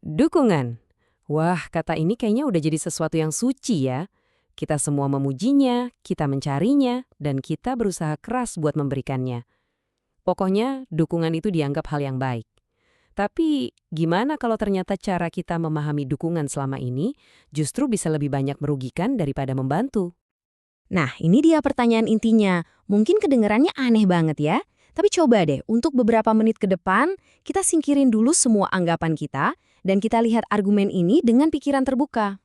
Dukungan. Wah, kata ini kayaknya udah jadi sesuatu yang suci ya. Kita semua memujinya, kita mencarinya, dan kita berusaha keras buat memberikannya. Pokoknya, dukungan itu dianggap hal yang baik. Tapi, gimana kalau ternyata cara kita memahami dukungan selama ini justru bisa lebih banyak merugikan daripada membantu? Nah, ini dia pertanyaan intinya. Mungkin kedengarannya aneh banget ya. Tapi coba deh, untuk beberapa menit ke depan, kita singkirin dulu semua anggapan kita, dan kita lihat argumen ini dengan pikiran terbuka.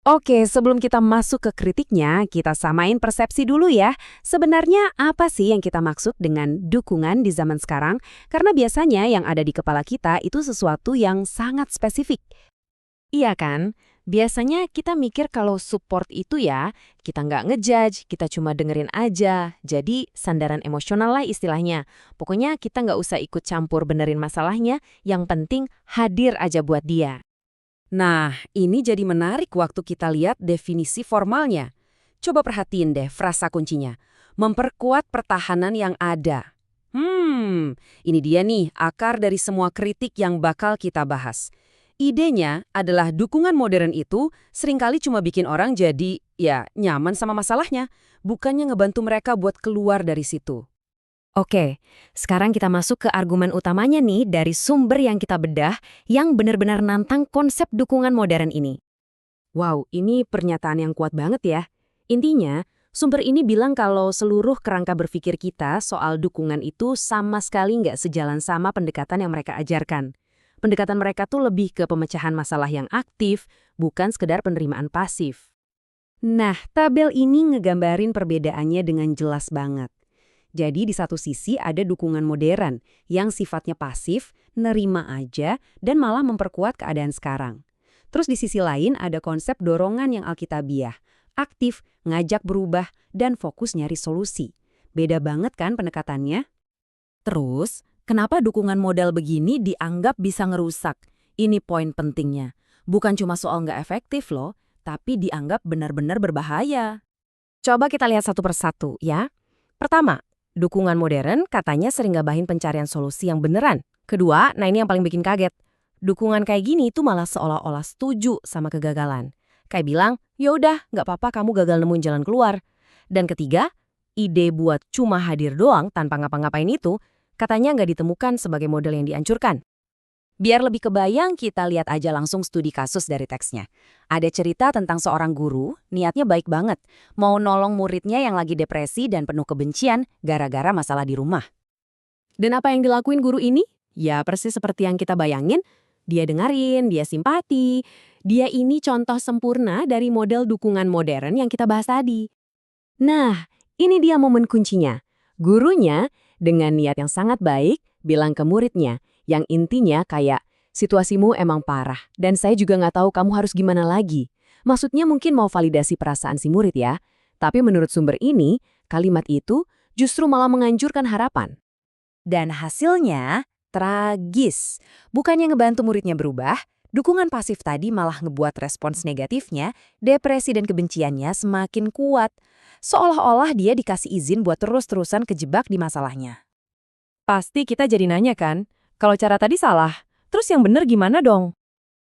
Oke, sebelum kita masuk ke kritiknya, kita samain persepsi dulu ya. Sebenarnya apa sih yang kita maksud dengan dukungan di zaman sekarang? Karena biasanya yang ada di kepala kita itu sesuatu yang sangat spesifik. Iya kan? Biasanya kita mikir kalau support itu ya, kita nggak ngejudge, kita cuma dengerin aja. Jadi sandaran emosional lah istilahnya. Pokoknya kita nggak usah ikut campur benerin masalahnya, yang penting hadir aja buat dia. Nah, ini jadi menarik waktu kita lihat definisi formalnya. Coba perhatiin deh frasa kuncinya. Memperkuat pertahanan yang ada. Ini dia nih akar dari semua kritik yang bakal kita bahas. Idenya adalah dukungan modern itu seringkali cuma bikin orang jadi, ya, nyaman sama masalahnya, bukannya ngebantu mereka buat keluar dari situ. Oke, sekarang kita masuk ke argumen utamanya nih dari sumber yang kita bedah yang benar-benar nantang konsep dukungan modern ini. Wow, ini pernyataan yang kuat banget ya. Intinya, sumber ini bilang kalau seluruh kerangka berpikir kita soal dukungan itu sama sekali nggak sejalan sama pendekatan yang mereka ajarkan. Pendekatan mereka tuh lebih ke pemecahan masalah yang aktif, bukan sekedar penerimaan pasif. Nah, tabel ini ngegambarin perbedaannya dengan jelas banget. Jadi di satu sisi ada dukungan modern yang sifatnya pasif, nerima aja, dan malah memperkuat keadaan sekarang. Terus di sisi lain ada konsep dorongan yang alkitabiah, aktif, ngajak berubah, dan fokus nyari solusi. Beda banget kan pendekatannya? Terus, kenapa dukungan model begini dianggap bisa ngerusak? Ini poin pentingnya. Bukan cuma soal nggak efektif loh, tapi dianggap benar-benar berbahaya. Coba kita lihat satu persatu ya. Pertama, dukungan modern katanya sering gabahin pencarian solusi yang beneran. Kedua, nah ini yang paling bikin kaget. Dukungan kayak gini itu malah seolah-olah setuju sama kegagalan. Kayak bilang, yaudah nggak apa-apa kamu gagal nemuin jalan keluar. Dan ketiga, ide buat cuma hadir doang tanpa ngapa-ngapain itu katanya nggak ditemukan sebagai model yang dianjurkan. Biar lebih kebayang, kita lihat aja langsung studi kasus dari teksnya. Ada cerita tentang seorang guru, niatnya baik banget, mau nolong muridnya yang lagi depresi dan penuh kebencian gara-gara masalah di rumah. Dan apa yang dilakuin guru ini? Ya persis seperti yang kita bayangin, dia dengerin, dia simpati. Dia ini contoh sempurna dari model dukungan modern yang kita bahas tadi. Nah, ini dia momen kuncinya. Gurunya, dengan niat yang sangat baik, bilang ke muridnya, yang intinya kayak, situasimu emang parah, dan saya juga nggak tahu kamu harus gimana lagi. Maksudnya mungkin mau validasi perasaan si murid ya, tapi menurut sumber ini, kalimat itu justru malah menganjurkan harapan. Dan hasilnya tragis. Bukannya ngebantu muridnya berubah, dukungan pasif tadi malah ngebuat respons negatifnya, depresi dan kebenciannya semakin kuat. Seolah-olah dia dikasih izin buat terus-terusan kejebak di masalahnya. Pasti kita jadi nanya kan, kalau cara tadi salah, terus yang bener gimana dong?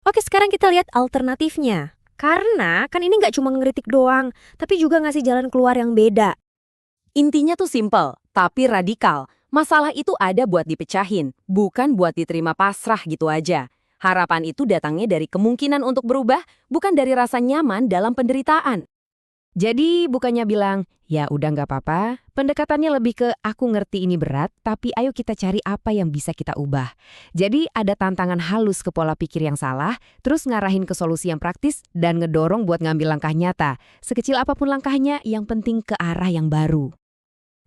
Oke, sekarang kita lihat alternatifnya. Karena kan ini nggak cuma ngeritik doang, tapi juga ngasih jalan keluar yang beda. Intinya tuh simple, tapi radikal. Masalah itu ada buat dipecahin, bukan buat diterima pasrah gitu aja. Harapan itu datangnya dari kemungkinan untuk berubah, bukan dari rasa nyaman dalam penderitaan. Jadi bukannya bilang, ya udah nggak apa-apa, pendekatannya lebih ke aku ngerti ini berat, tapi ayo kita cari apa yang bisa kita ubah. Jadi ada tantangan halus ke pola pikir yang salah, terus ngarahin ke solusi yang praktis, dan ngedorong buat ngambil langkah nyata. Sekecil apapun langkahnya, yang penting ke arah yang baru.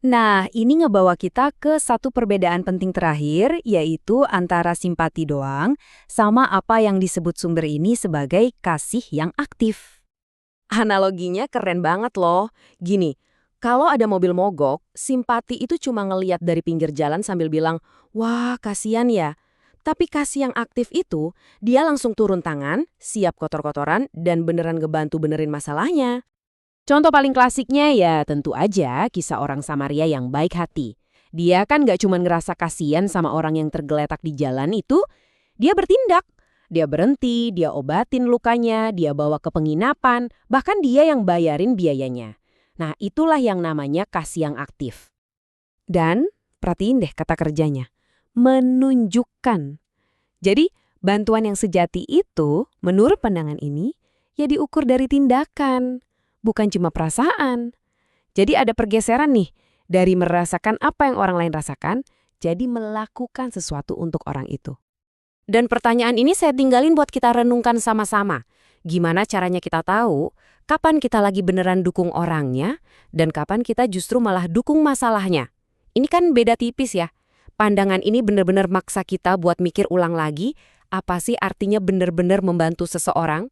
Nah, ini ngebawa kita ke satu perbedaan penting terakhir, yaitu antara simpati doang sama apa yang disebut sumber ini sebagai kasih yang aktif. Analoginya keren banget loh. Gini, kalau ada mobil mogok, simpati itu cuma ngeliat dari pinggir jalan sambil bilang, wah kasihan ya. Tapi kasih yang aktif itu, dia langsung turun tangan, siap kotor-kotoran, dan beneran ngebantu benerin masalahnya. Contoh paling klasiknya ya tentu aja kisah orang Samaria yang baik hati. Dia kan gak cuma ngerasa kasihan sama orang yang tergeletak di jalan itu, dia bertindak. Dia berhenti, dia obatin lukanya, dia bawa ke penginapan, bahkan dia yang bayarin biayanya. Nah, itulah yang namanya kasih yang aktif. Dan, perhatiin deh kata kerjanya, menunjukkan. Jadi, bantuan yang sejati itu, menurut pandangan ini, ya diukur dari tindakan, bukan cuma perasaan. Jadi ada pergeseran nih, dari merasakan apa yang orang lain rasakan, jadi melakukan sesuatu untuk orang itu. Dan pertanyaan ini saya tinggalin buat kita renungkan sama-sama. Gimana caranya kita tahu kapan kita lagi beneran dukung orangnya dan kapan kita justru malah dukung masalahnya. Ini kan beda tipis ya. Pandangan ini benar-benar maksa kita buat mikir ulang lagi, apa sih artinya benar-benar membantu seseorang?